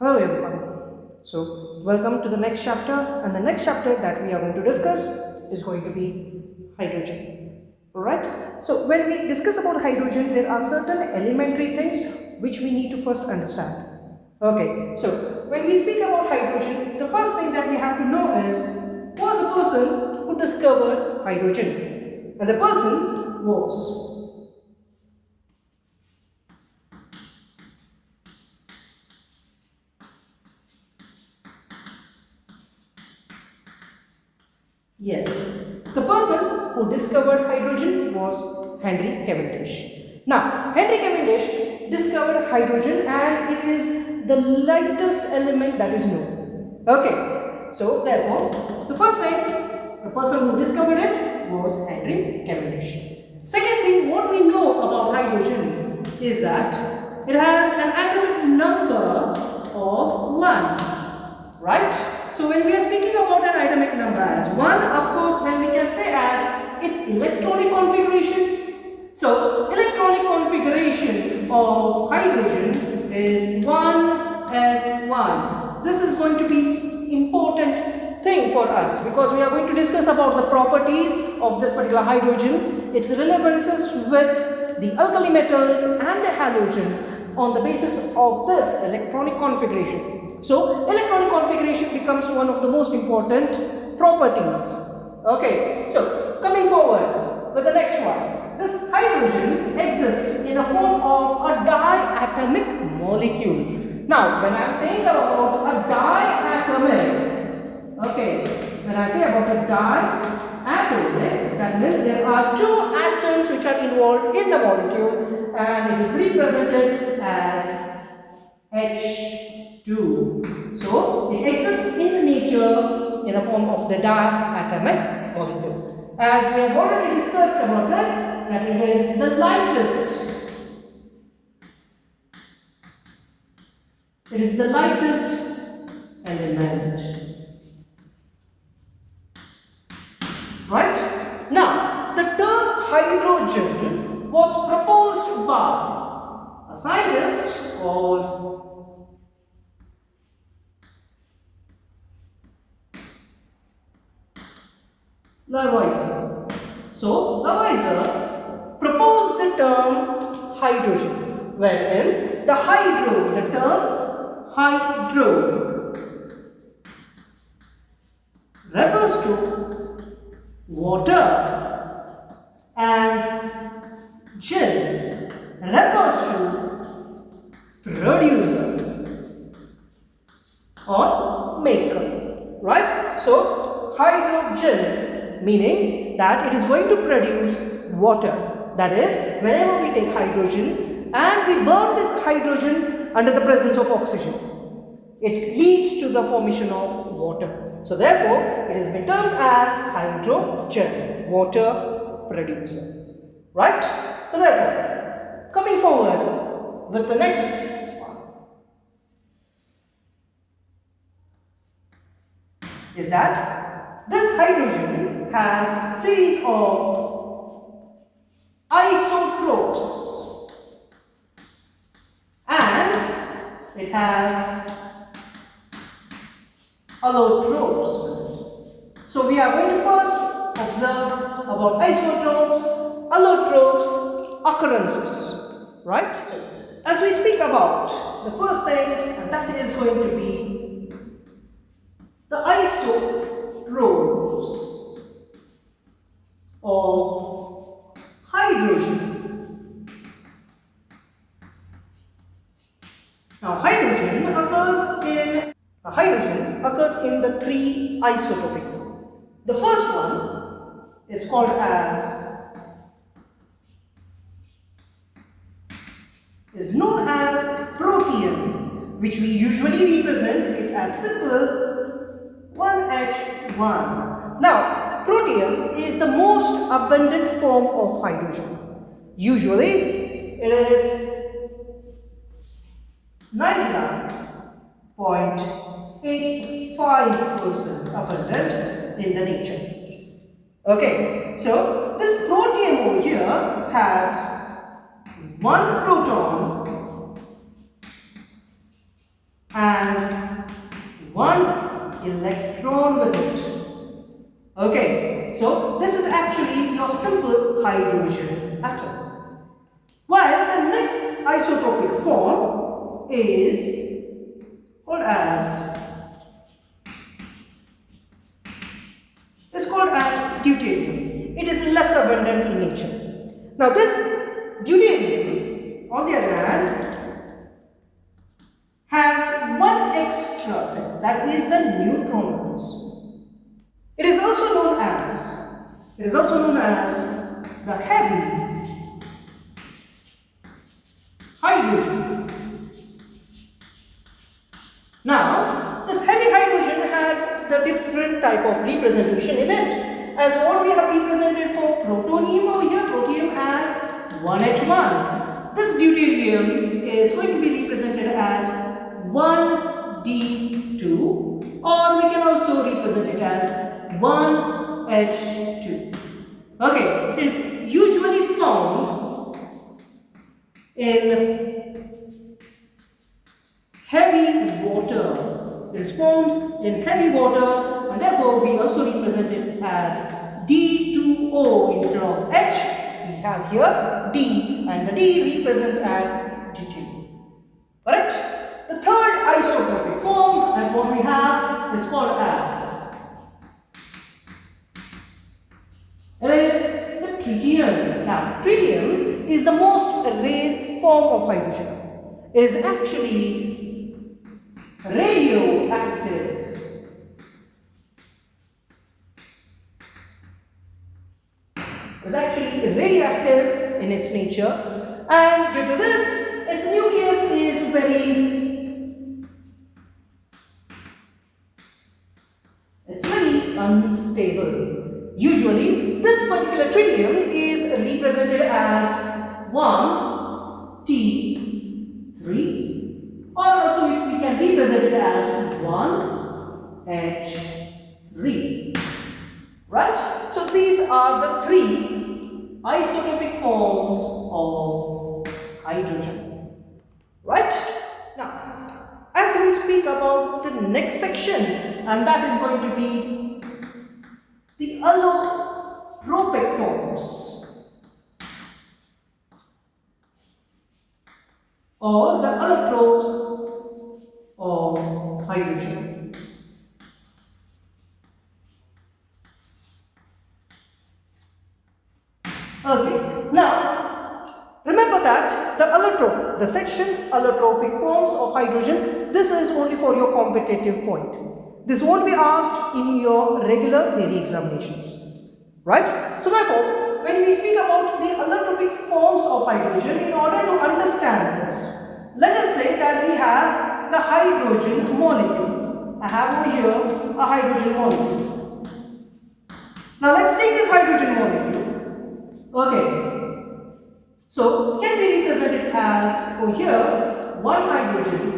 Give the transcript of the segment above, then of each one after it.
Hello everyone. So welcome to the next chapter, and the next chapter that we are going to discuss is going to be hydrogen. Alright. So when we discuss about hydrogen, there are certain elementary things which we need to first understand. Okay. So when we speak about hydrogen, the first thing that we have to know is who was the person who discovered hydrogen, and the person was yes, the person who discovered hydrogen was Henry Cavendish. Now, Henry Cavendish discovered hydrogen and it is the lightest element that is known. Okay, so therefore, the first thing, the person who discovered it was Henry Cavendish. Second thing, what we know about hydrogen is that it has an atomic number of 1, right? So when we are speaking about an atomic number as 1, of course, then we can say as its electronic configuration. So electronic configuration of hydrogen is 1s1. This is going to be important thing for us because we are going to discuss about the properties of this particular hydrogen, its relevances with the alkali metals and the halogens on the basis of this electronic configuration. So electronic configuration becomes one of the most important properties. Okay, so coming forward with the next one. This hydrogen exists in a form of a diatomic molecule. Now, when I am saying about a diatomic, okay, when I say about a diatomic, that means there are 2 atoms which are involved in the molecule and it is represented as H2. So it exists in the nature in the form of the diatomic molecule. As we have already discussed about this, that it is the lightest. It is the lightest element. Right? Now, the term hydrogen was proposed by a scientist called Lavoisier. So, Lavoisier proposed the term hydrogen, wherein the hydro, the term hydro refers to water and gen refers to producer or maker, right? So, hydrogen meaning that it is going to produce water. That is, whenever we take hydrogen and we burn this hydrogen under the presence of oxygen, it leads to the formation of water. So therefore, it has been termed as hydrogen, water producer. Right? So therefore, coming forward with the next one is that this hydrogen has series of isotopes and it has allotropes. So we are going to first observe about isotopes, allotropes, occurrences, right? As we speak about the first thing, and that is going to be the isotopes of hydrogen. Now, hydrogen occurs in the 3 isotopic forms. The first one is called is known as protium, which we usually represent it as simple 1H1. Now, protium is the most abundant form of hydrogen. Usually, it is 99.85% abundant in the nature. Okay, so this protium over here has 1 proton and one electron with it. Okay, so this is actually your simple hydrogen atom. While the next isotopic form is called as deuterium. It is less abundant in nature. Now this deuterium, on the other hand, has one extra thing, that is the neutron numbers. It is also known as the heavy hydrogen. Now, this heavy hydrogen has the different type of representation in it. As what we have represented for protonium over here, protium as 1H1. This deuterium is going to be represented as 1D2, or we can also represent it as 1H2. Okay, it is usually found in heavy water. It is found in heavy water, and therefore we also represent it as D2O instead of H. We have here D, and the D represents as deuterium. Correct? The third isotopic form, as what we have, is called as, it is the tritium. Now, tritium is the most rare form of hydrogen. It is actually radioactive. It is actually radioactive in its nature, and due to this, its nucleus is very unstable. Usually, this particular tritium is represented as 1T3, or also we can represent it as 1H3. Right? So these are the three isotopic forms of hydrogen. Right? Now, as we speak about the next section, and that is going to be the allotropic forms, or the allotropes of hydrogen. Okay, now remember that the allotrope, the section allotropic forms of hydrogen, this is only for your competitive point. This won't be asked in your regular theory examinations, right? So therefore, when we speak about the allotropic forms of hydrogen, in order to understand this, let us say that we have the hydrogen molecule. I have over here a hydrogen molecule. Now let's take this hydrogen molecule. Okay. So can be represented as over here one hydrogen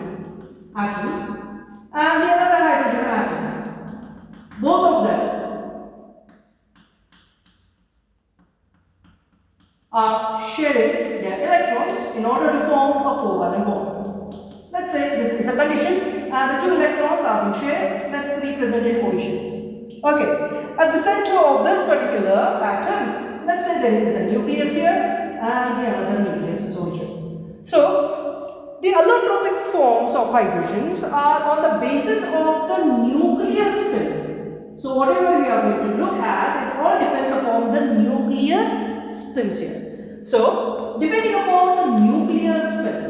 atom and the other hydrogen atom. Both of them are sharing their electrons in order to form a covalent bond. Let's say this is a condition and the two electrons are being shared. Let's represent it over here. Okay, at the center of this particular atom, let's say there is a nucleus here and the another nucleus is over here. So the allotropic forms of hydrogens are on the basis of the nuclear spin. So whatever we are going to look at, it all depends upon the nuclear spins here. So depending upon the nuclear spin.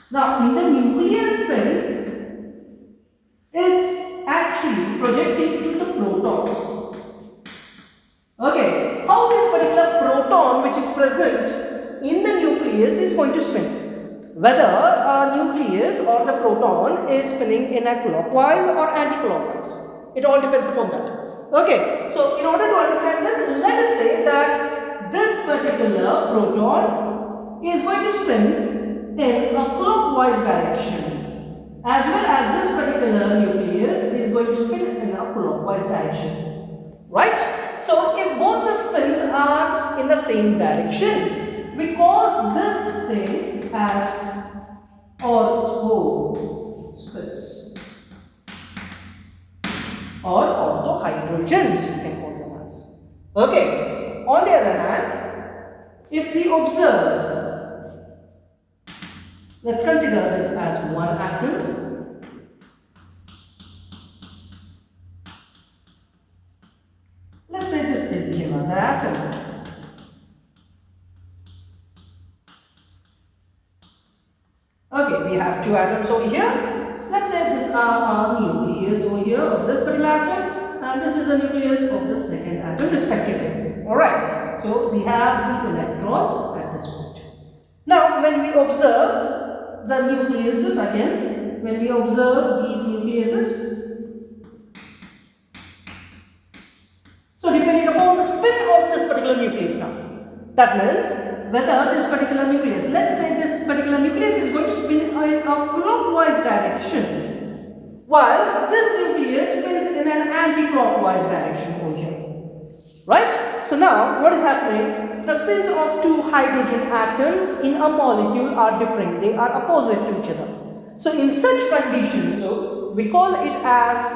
Now in the nuclear spin, it's actually projecting to the protons. Okay, how this particular proton which is present in the nucleus is going to spin. Whether a nucleus or the proton is spinning in a clockwise or anti-clockwise. It all depends upon that. Okay, so in order to understand this, let us say that this particular proton is going to spin in a clockwise direction, as well as this particular nucleus is going to spin in a clockwise direction. Right? So if both the spins are in the same direction, we call this thing as or orthohydrogens, we can call them as. Okay. On the other hand, if we observe, let's consider this as one atom. Let's say this is the another atom. Okay, we have two atoms over here. Let's say these are our nucleus over here of this particular atom, and this is the nucleus of the second atom respectively. Alright, so we have the electrons at this point. Now, when we observe the nucleuses again, when we observe these nucleuses, so depending upon the spin of this particular nucleus now, that means whether this particular nucleus, let's say this particular nucleus is going to spin in a clockwise direction, while this nucleus spins in an anti-clockwise direction over here. Right? So now what is happening? The spins of two hydrogen atoms in a molecule are different. They are opposite to each other. So in such conditions, we call it as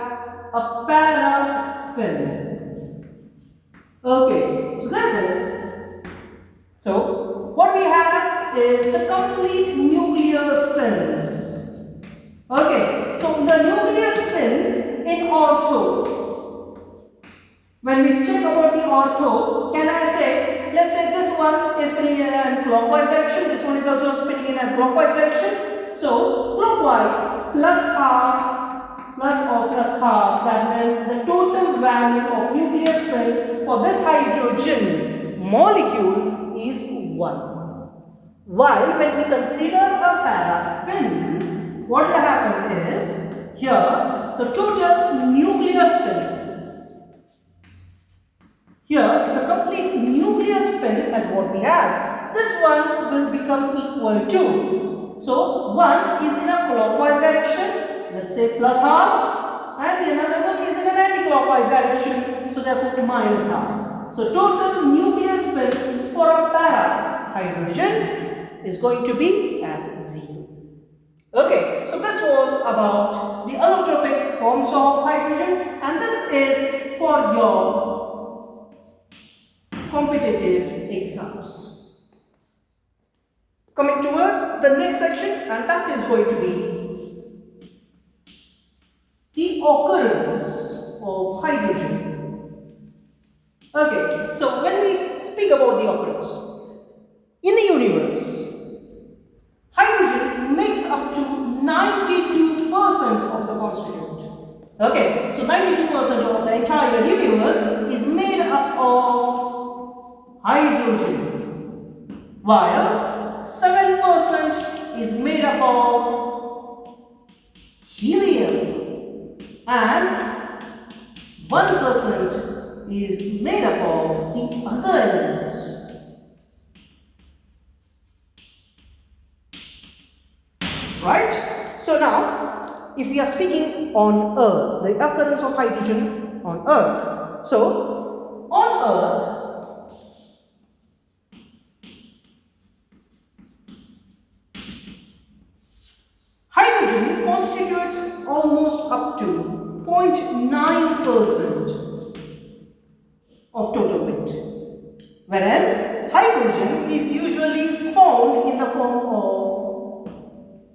a para spin. Okay, so therefore, so what we have is the complete nuclear spins. Okay, so the nuclear spin in ortho. When we check about the ortho, can I say, let's say this one is spinning in a clockwise direction, this one is also spinning in a clockwise direction. So clockwise plus half plus half, that means the total value of nuclear spin for this hydrogen molecule is 1. While when we consider a para spin, what will happen is, here the total nuclear spin, here the complete nuclear spin as what we have, this one will become equal to, so one is in a clockwise direction, let's say plus half, and the another one is in an anti-clockwise direction, so therefore minus half. So total nuclear spin for a para hydrogen is going to be as 0. Okay, so this was about the allotropic forms of hydrogen, and this is for your competitive exams. Coming towards the next section, and that is going to be the occurrence of hydrogen. Okay, so when we speak about the occurrence, in the universe, hydrogen makes up to 92% of the constituent. Okay, so 92% of the entire universe is made up of hydrogen, while 7% is made up of helium, and 1% is made up of the other elements. Right? So now, if we are speaking on Earth, the occurrence of hydrogen on Earth. So, on Earth, hydrogen constitutes almost up to 0.9% of total weight, wherein hydrogen is usually found in the form of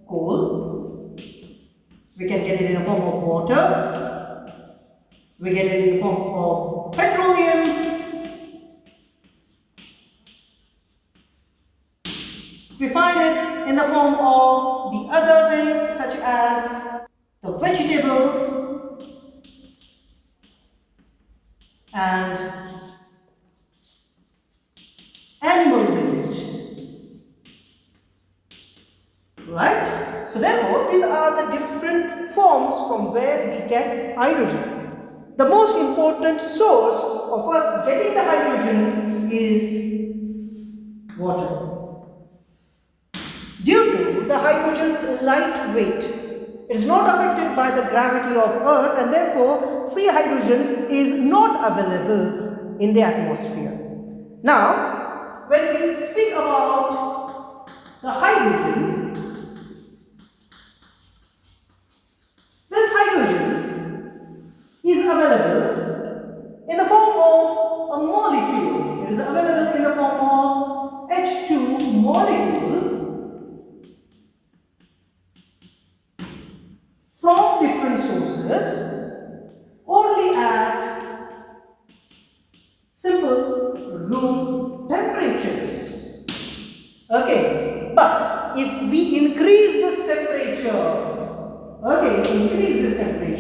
coal, we can get it in the form of water, we get it in the form of petroleum, we find it in the form of the other things such as the vegetable and animal waste. Right? So therefore, these are the different forms from where we get hydrogen. The most important source of us getting the hydrogen is water. Due to the hydrogen's light weight, it is not affected by the gravity of Earth, and therefore free hydrogen is not available in the atmosphere. Now, when we speak about the hydrogen, this hydrogen is available energy sources only at simple room temperatures. Okay, but if we increase this temperature,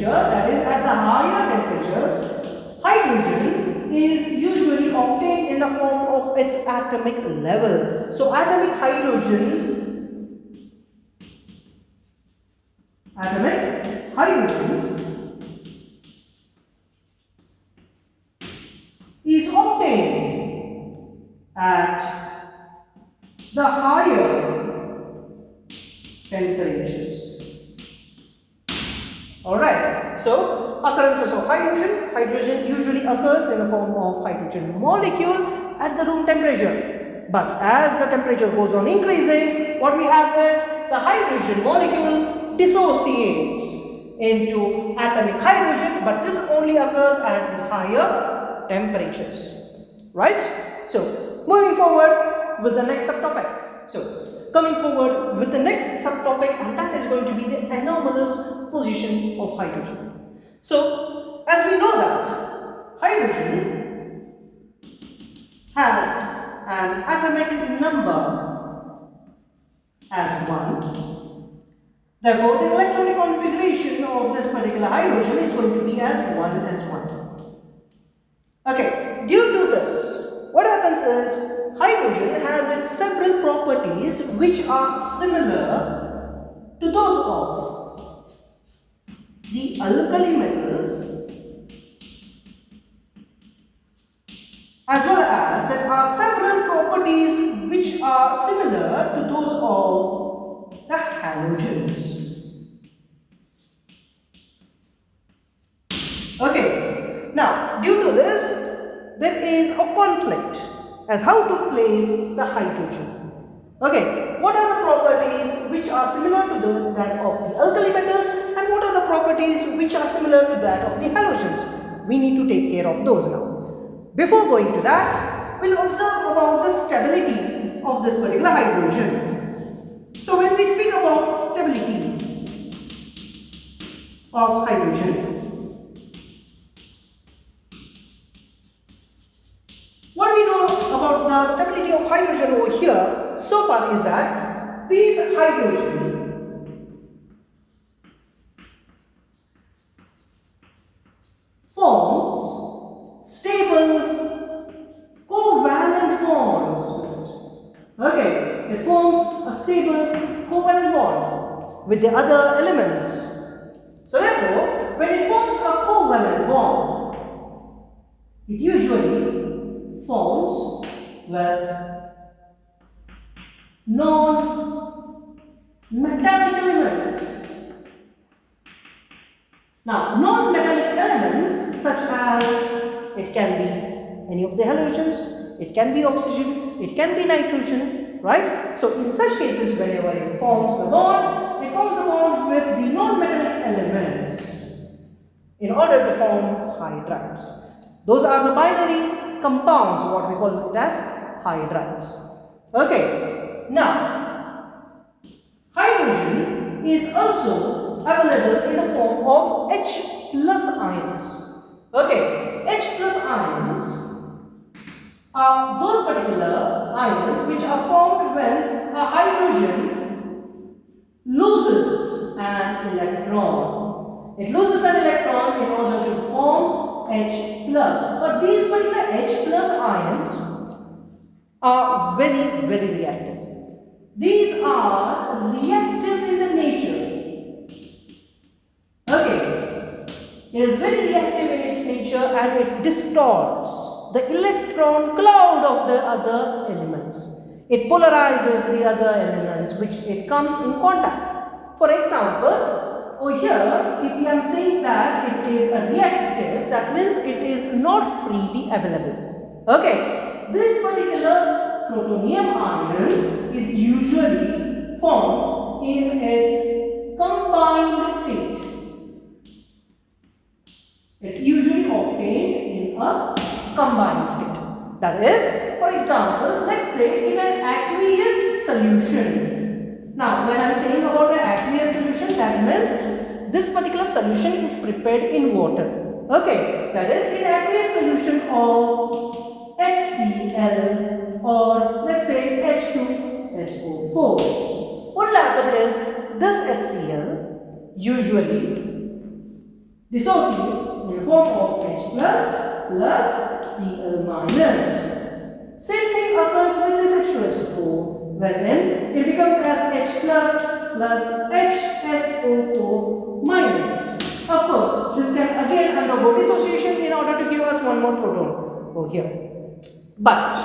that is at the higher temperatures, hydrogen is usually obtained in the form of its atomic level. So atomic hydrogen is obtained at the higher temperatures. Alright, so occurrences of hydrogen. Hydrogen usually occurs in the form of hydrogen molecule at the room temperature. But as the temperature goes on increasing, what we have is the hydrogen molecule dissociates into atomic hydrogen, but this only occurs at the higher temperatures. Right? So, moving forward with the next subtopic. So, coming forward with the next subtopic, and that is going to be the anomalous position of hydrogen. So, as we know that hydrogen has an atomic number as 1. Therefore, the electronic configuration of this particular hydrogen is going to be as 1s1. Okay, due to this, what happens is hydrogen has its several properties which are similar to those of the alkali metals, as well as there are several properties which are similar to those of the halogens. Okay, now due to this, there is a conflict as how to place the hydrogen. Okay, what are the properties which are similar to that of the alkali metals, and what are the properties which are similar to that of the halogens? We need to take care of those now. Before going to that, we'll observe about the stability of this particular hydrogen. So when we speak about stability of hydrogen, what we know about the stability of hydrogen over here so far is that these hydrogen forms stable covalent bonds. Okay, it forms a stable covalent bond with the other elements. So therefore, when it forms a covalent bond, it usually forms with non-metallic elements. Now, non-metallic elements such as it can be any of the halogens, it can be oxygen, it can be nitrogen, right? So, in such cases, whenever it forms a bond with the non-metallic elements in order to form hydrides. Those are the binary compounds, what we call it as hydrides. Okay, now hydrogen is also available in the form of H plus ions. Okay, H plus ions are those particular ions which are formed when a hydrogen loses an electron. It loses an electron in order to form H plus. But these particular H plus ions are very, very reactive. These are reactive in the nature. Okay, it is very reactive in its nature and it distorts the electron cloud of the other elements. It polarizes the other elements which it comes in contact. For example, over here, if I am saying that it is a reactive, that means it is not freely available. Okay, this particular protonium ion is usually formed in its combined state. It's usually obtained in a combined state. That is, for example, let's say in an aqueous solution. Now, when I am saying about an aqueous solution, that means this particular solution is prepared in water. Okay, that is in aqueous solution of HCl or let's say H2SO4. What will happen is this HCl usually dissociates in the form of H plus Cl minus. Same thing occurs with this H2SO4, wherein it becomes as H plus HSO4 minus. Of course, this can again undergo dissociation in order to give us one more proton over here. But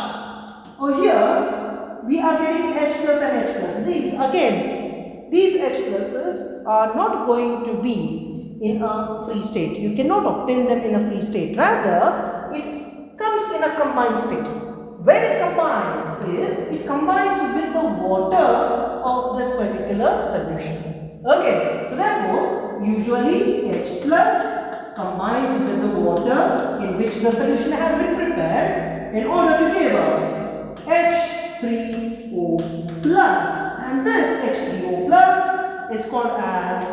over here, we are getting H plus and H plus. These H pluses are not going to be in a free state. You cannot obtain them in a free state. Rather, it comes in a combined state. Where it combines is, it combines with the water of this particular solution. Okay, so therefore, usually H plus combines with the water in which the solution has been prepared in order to give us H3O plus. And this H3O plus is called as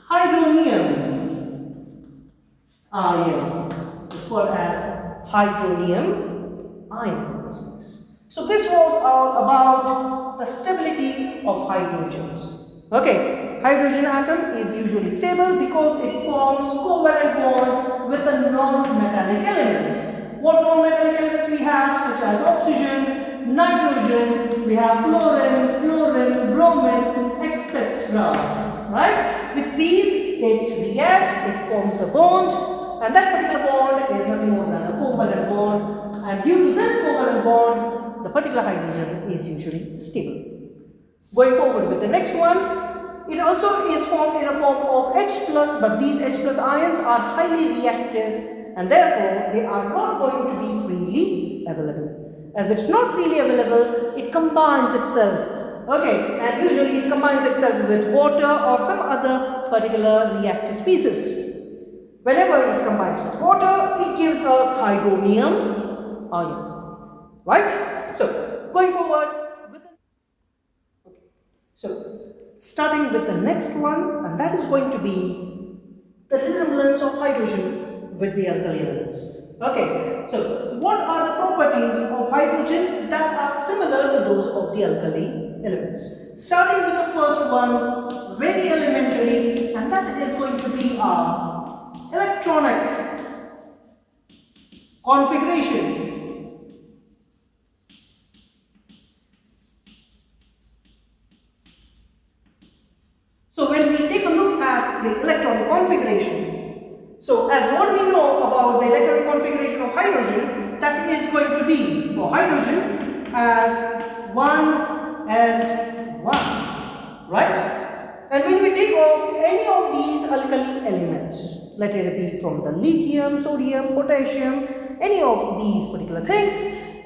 hydronium ion. It's called as hydronium ion in this case. So this was all about the stability of hydrogens. Okay, hydrogen atom is usually stable because it forms covalent bond with the non-metallic elements. What non-metallic elements we have, such as oxygen, nitrogen, we have chlorine, fluorine, bromine, etc. Right? With these, it reacts, it forms a bond, and that particular bond is nothing more than a covalent bond. And due to this covalent bond, the particular hydrogen is usually stable. Going forward with the next one, it also is formed in a form of H plus, but these H plus ions are highly reactive and therefore they are not going to be freely available. As it's not freely available, it combines itself. Okay, and usually it combines itself with water or some other particular reactive species. Whenever it combines with water, it gives us hydronium ion. Right? So, going forward with the starting with the next one, and that is going to be the resemblance of hydrogen with the alkali elements. Okay, so what are the properties of hydrogen that are similar to those of the alkali elements? Starting with the first one, very elementary, and that is going to be our electronic configuration. So when we take a look at the electronic configuration, so as what we know about the electronic configuration of hydrogen, that is going to be for hydrogen as 1s1, right? And when we take off any of these alkali elements, let it be from the lithium, sodium, potassium, any of these particular things,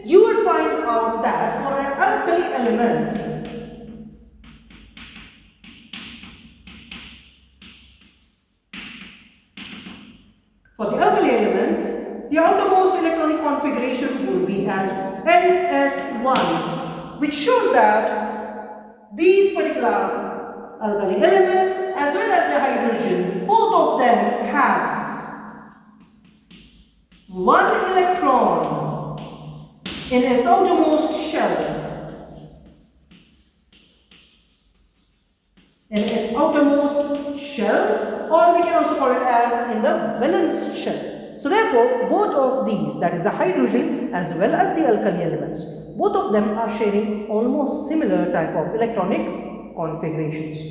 you will find out that for an alkali element, the outermost electronic configuration will be as ns1, which shows that these particular alkali elements as well as the hydrogen, both of them have one electron in its outermost shell. Or we can also call it as in the valence shell. So therefore, both of these, that is the hydrogen as well as the alkali elements, both of them are sharing almost similar type of electronic configurations,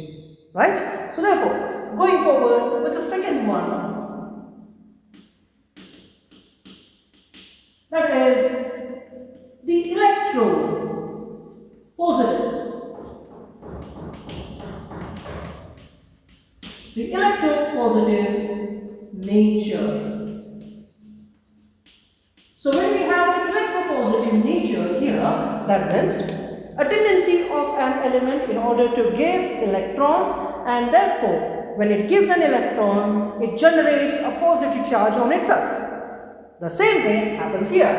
right? So therefore, going forward with the second one, that is the electropositive. The electropositive nature. So when we have an electropositive nature here, that means a tendency of an element in order to give electrons, and therefore when it gives an electron, it generates a positive charge on itself. The same thing happens here.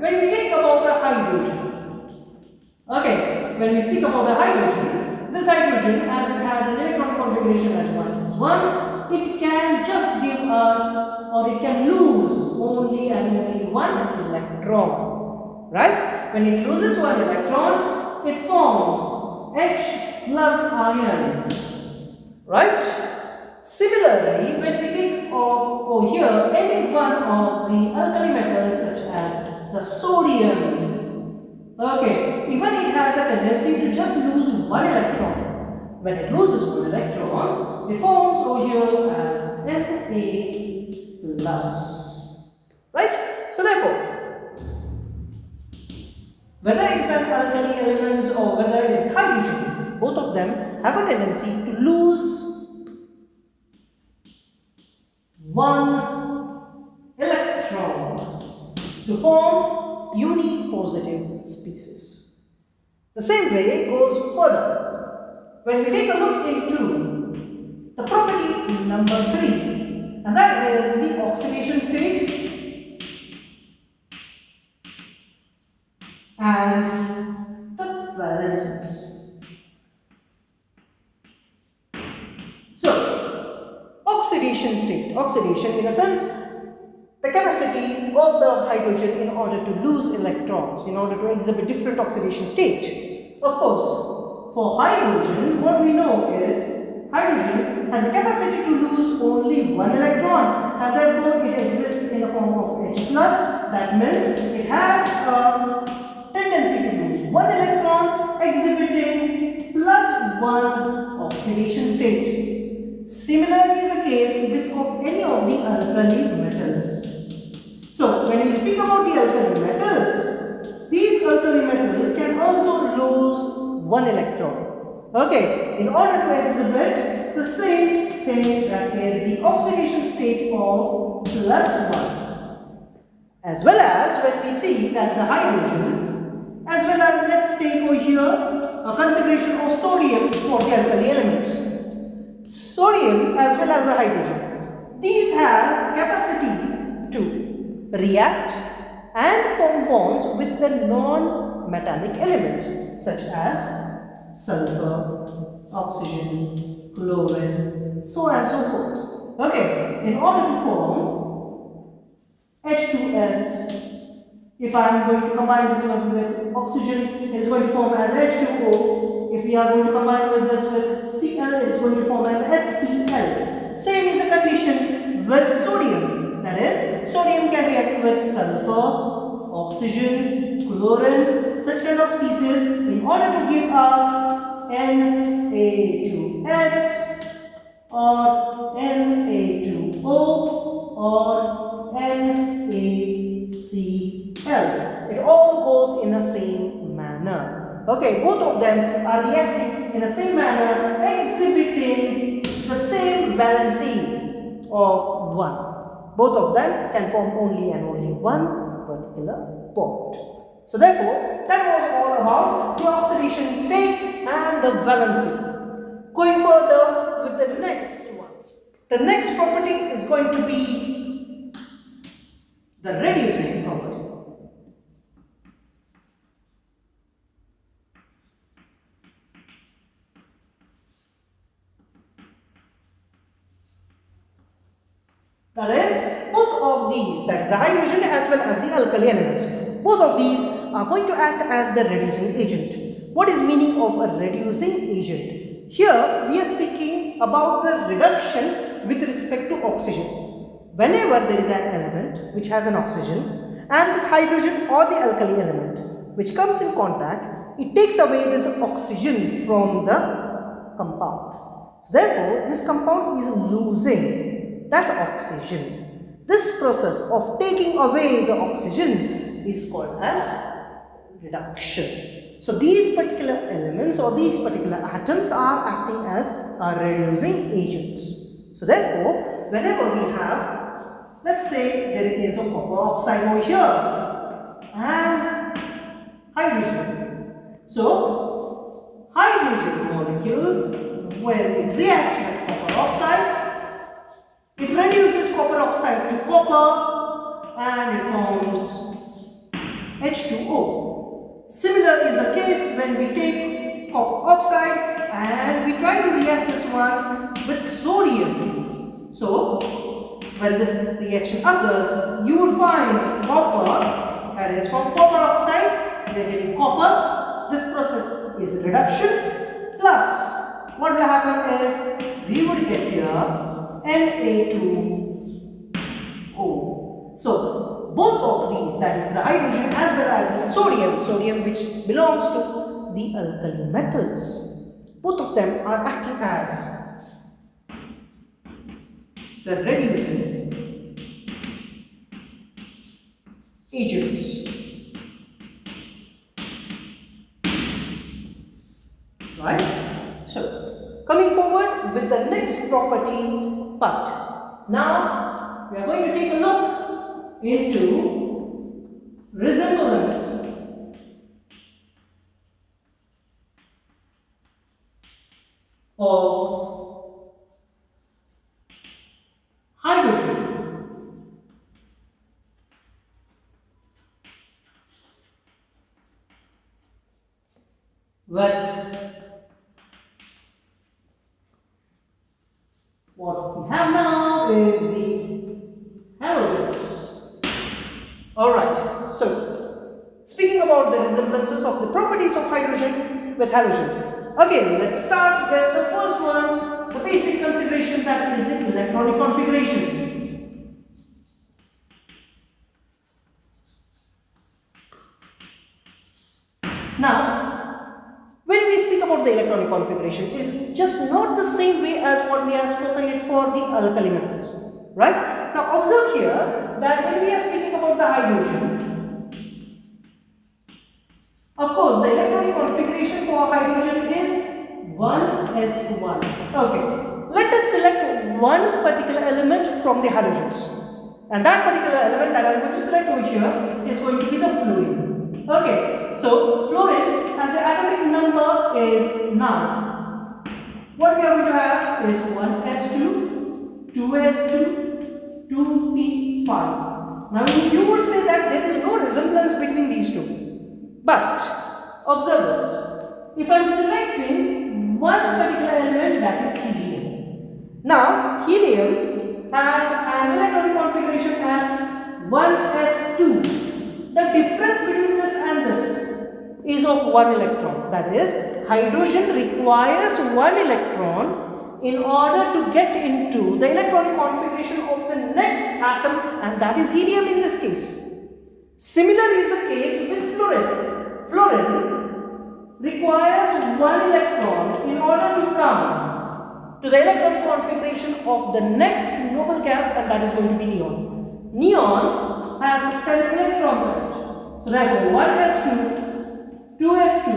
When we think about the hydrogen, okay, when we speak about the hydrogen, this hydrogen, as it has an electron configuration as 1s1, it can just give us, or it can lose only and only one electron, right? When it loses one electron, it forms H plus ion, right? Similarly, when we take off over here any one of the alkali metals such as the sodium, okay, even it has a tendency to just lose one electron. When it loses one electron, it forms over here as Na plus, right? So therefore, whether it is an alkali elements or whether it is hydrogen, both of them have a tendency to lose one electron to form unipositive species. The same way goes further. When we take a look into the property number 3, and that is the oxidation state and the valences. So, oxidation state. Oxidation, in a sense, the capacity of the hydrogen in order to lose electrons, in order to exhibit different oxidation state. Of course, for hydrogen, what we know is hydrogen has a capacity to lose only one electron, and therefore it exists in the form of H plus. That means it has a tendency to lose one electron, exhibiting plus one oxidation state. Similarly is the case with of any of the alkali metals. So when we speak about the alkali metals, these alkali metals can also lose one electron. Okay, in order to exhibit the same thing, that is the oxidation state of plus 1. As well as when we see that the hydrogen, as well as let's take over here a consideration of sodium for the alkali elements. Sodium as well as the hydrogen, these have capacity to react and form bonds with the non-metallic elements such as sulfur, oxygen, chlorine, so on and so forth. Okay, in order to form H2S, if I am going to combine this one with oxygen, it is going to form as H2O. If we are going to combine with this with Cl, it is going to form an HCl. Same is the condition with sodium. That is, sodium can react with sulfur, oxygen, chlorine, such kind of species in order to give us Na2S or Na2O or NaCl. It all goes in the same manner. Okay, both of them are reacting in the same manner, exhibiting the same valency of 1. Both of them can form only and only one particular bond. So therefore, that was all about the oxidation state and the valency. Going further with the next one. The next property is going to be the reducing property. That is, both of these, that is the hydrogen as well as the alkali elements, both of these are going to act as the reducing agent. What is meaning of a reducing agent? Here we are speaking about the reduction with respect to oxygen. Whenever there is an element which has an oxygen and this hydrogen or the alkali element which comes in contact, it takes away this oxygen from the compound. So therefore, this compound is losing that oxygen. This process of taking away the oxygen is called as reduction. So these particular elements or these particular atoms are acting as reducing agents. So therefore, whenever we have, let's say there is a copper oxide over here and hydrogen. So hydrogen molecule, when it reacts with copper oxide, it reduces copper oxide to copper and it forms H2O. Similar is the case when we take copper oxide and we try to react this one with sodium. So when this reaction occurs, you will find copper, that is from copper oxide, we are getting copper. This process is reduction, plus what will happen is we would get here Na2O. So both of these, that is the hydrogen as well as the sodium which belongs to the alkali metals, both of them are acting as the reducing agents. Right? So coming forward with the next property part. Now we are going to take a look into resemblance. Of hydrogen with what we have now is the halogens. Alright, so speaking about the resemblances of the properties of hydrogen with halogen. Again, let's start with the first one, the basic consideration, that is the electronic configuration. Now, when we speak about the electronic configuration, it is just not the same way as what we have spoken it for the alkali metals, right? Now, observe here that when we are speaking about the hydrogen, of course, the electronic configuration for hydrogen is 1s1. Okay, let us select one particular element from the halogens, and that particular element that I am going to select over here is going to be the fluorine. Okay, so fluorine as the atomic number is 9. What we are going to have is 1s2, 2s2, 2p5. Now you would say that there is no resemblance between these two. But observe this, if I am selecting one particular element, that is helium. Now helium has an electronic configuration as 1s2. The difference between this and this is of 1 electron. That is, hydrogen requires 1 electron in order to get into the electronic configuration of the next atom, and that is helium in this case. Similar is the case with fluorine. Fluorine requires 1 electron in order to come to the electronic configuration of the next noble gas, and that is going to be neon. Neon has 10 electrons in it. So therefore 1s2, 2s2,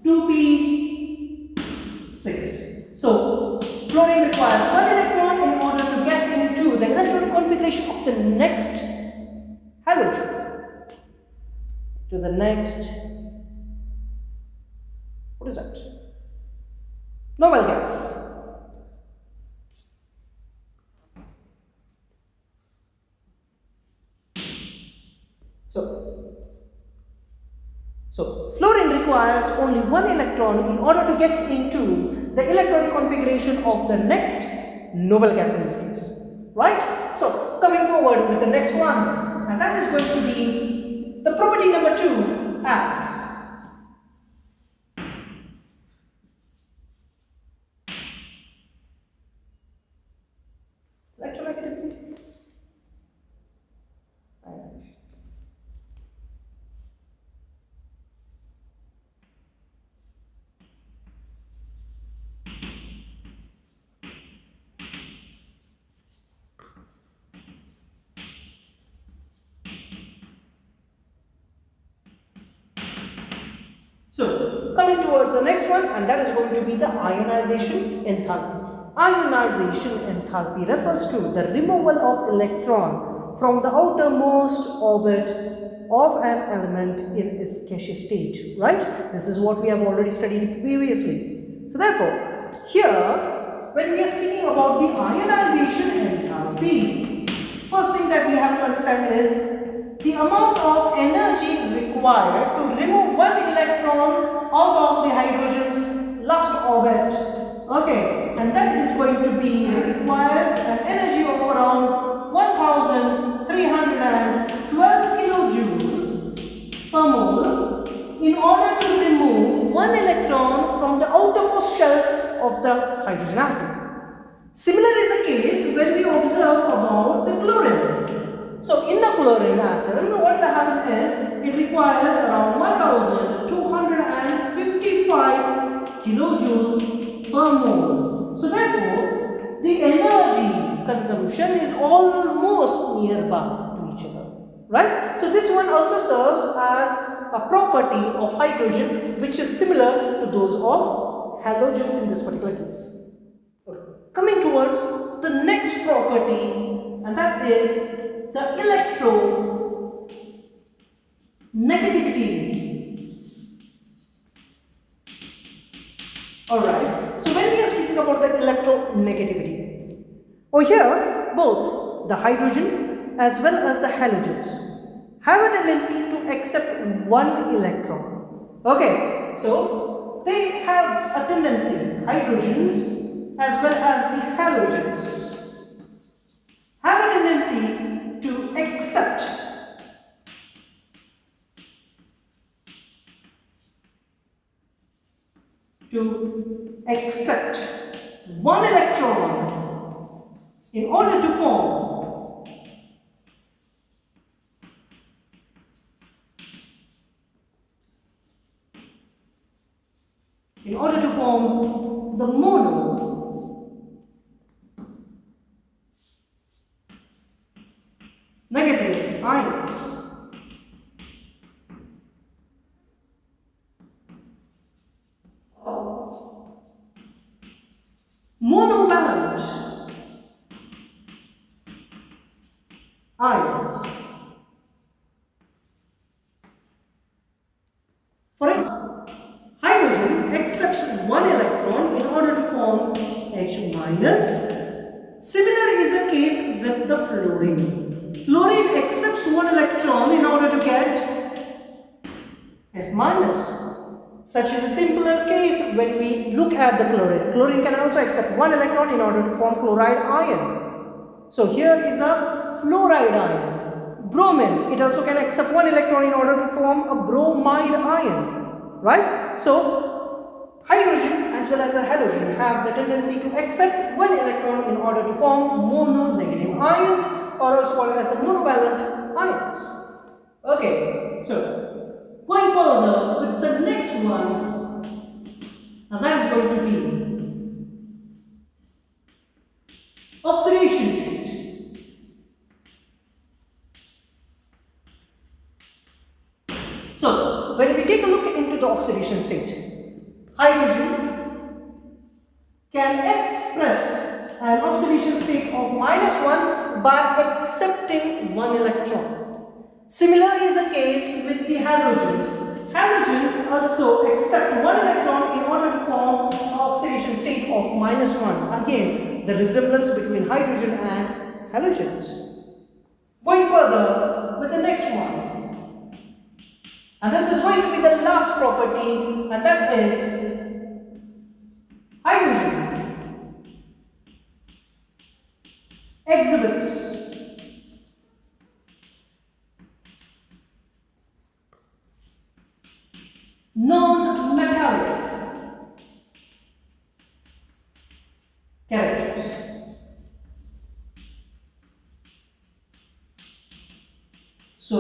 2p6. So fluorine requires 1 electron in order to get into the electronic configuration of the next halogen, to the next, what is that? Noble gas. So fluorine requires only 1 electron in order to get into the electronic configuration of the next noble gas in this case, right? So coming forward with the next one, and that is going to be the property number 2 as electronegativity. So coming towards the next one, and that is going to be the ionization enthalpy. Ionization enthalpy refers to the removal of electron from the outermost orbit of an element in its gaseous state, right? This is what we have already studied previously. So therefore, here when we are speaking about the ionization enthalpy, first thing that we have to understand is the amount of energy required to remove 1 electron out of the hydrogen's last orbit. Okay, and that is going to be requires an energy of around 1312 kilojoules per mole in order to remove one electron from the outermost shell of the hydrogen atom. Similar is the case when we observe about the chlorine. So in the chlorine atom, what will happen is it requires around 1255 kilojoules per mole. So therefore, the energy consumption is almost nearby to each other, right? So this one also serves as a property of hydrogen which is similar to those of halogens in this particular case. Coming towards the next property, and that is the electronegativity. Alright, so when we are speaking about the electronegativity, over here both the hydrogen as well as the halogens have a tendency to accept one electron. Okay, so they have a tendency, hydrogens as well as the halogens have a tendency to accept one electron in order to form the mono-negative ions. Monovalent ions. For example, hydrogen accepts one electron in order to form H minus. Similar is the case with the fluorine. Fluorine accepts one electron in order to get F minus. Such is a simpler case when we look at the chlorine. Chlorine can also accept one electron in order to form chloride ion. So here is a fluoride ion. Bromine, it also can accept one electron in order to form a bromide ion. Right? So hydrogen as well as a halogen have the tendency to accept one electron in order to form mono-negative ions, or also called as the monovalent ions. Okay, so going further with the next one, and that is going to be oxidation state. So when we take a look into the oxidation state, hydrogen can express an oxidation state of -1 by accepting one electron. Similar is the case with the halogens. Halogens also accept one electron in order to form an oxidation state of -1. Again, the resemblance between hydrogen and halogens. Going further with the next one. And this is going to be the last property, and that is hydrogen exhibits non-metallic characters. So,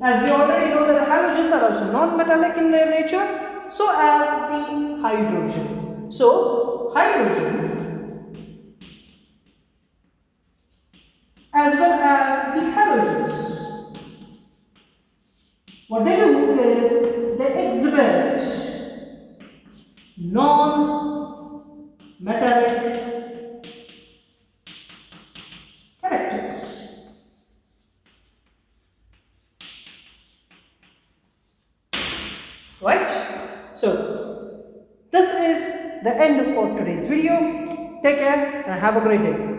as we already know that the halogens are also non-metallic in their nature, so as the hydrogen. So, hydrogen as well as the halogens, what they do is they exhibit non-metallic characters. Right? So, this is the end for today's video. Take care and have a great day.